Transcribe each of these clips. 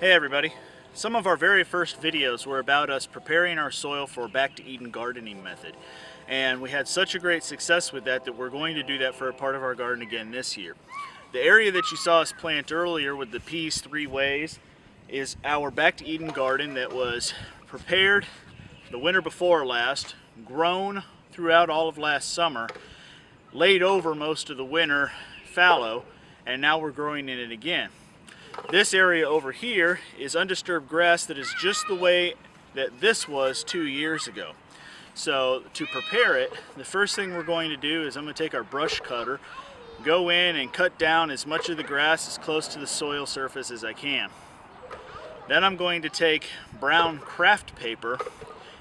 Hey everybody. Some of our very first videos were about us preparing our soil for back to Eden gardening method. And we had such a great success with that we're going to do that for a part of our garden again this year. The area that you saw us plant earlier with the peas 3 ways is our back to Eden garden that was prepared the winter before last, grown throughout all of last summer, laid over most of the winter fallow, and now we're growing in it again. This area over here is undisturbed grass that is just the way that this was 2 years ago. So to prepare it, the first thing we're going to do is I'm going to take our brush cutter, go in and cut down as much of the grass as close to the soil surface as I can. Then I'm going to take brown craft paper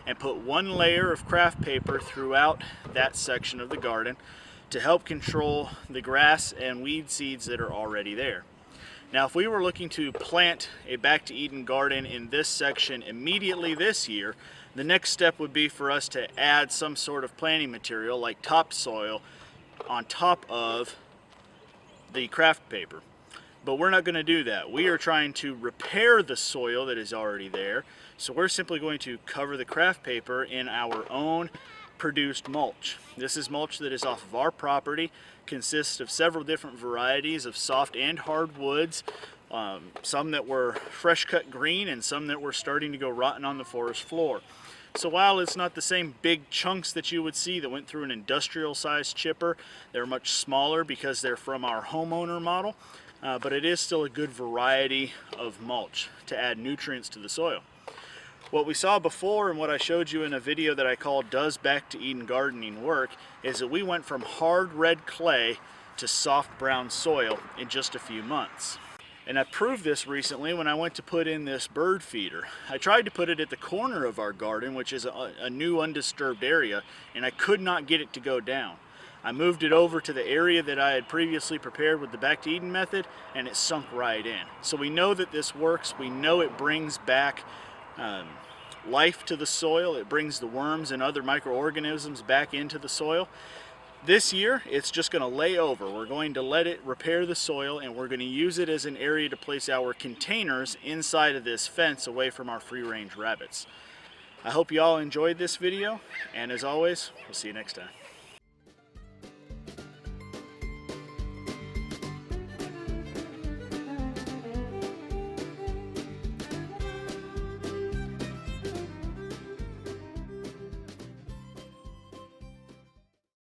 and put 1 layer of craft paper throughout that section of the garden to help control the grass and weed seeds that are already there. Now, if we were looking to plant a back to Eden garden in this section immediately this year, the next step would be for us to add some sort of planting material like topsoil on top of the craft paper. But we're not going to do that. We are trying to repair the soil that is already there. So we're simply going to cover the craft paper in our own produced mulch. This is mulch that is off of our property, consists of several different varieties of soft and hard woods, some that were fresh cut green and some that were starting to go rotten on the forest floor. So while it's not the same big chunks that you would see that went through an industrial sized chipper, they're much smaller because they're from our homeowner model, but it is still a good variety of mulch to add nutrients to the soil. What we saw before and what I showed you in a video that I called Does Back to Eden Gardening Work is that we went from hard red clay to soft brown soil in just a few months. And I proved this recently when I went to put in this bird feeder. I tried to put it at the corner of our garden, which is a new undisturbed area, and I could not get it to go down. I moved it over to the area that I had previously prepared with the Back to Eden method, and it sunk right in. So we know that this works. We know it brings back life to the soil. It brings the worms and other microorganisms back into the soil. This year, it's just going to lay over. We're going to let it repair the soil, and we're going to use it as an area to place our containers inside of this fence away from our free-range rabbits. I hope you all enjoyed this video, and as always, we'll see you next time.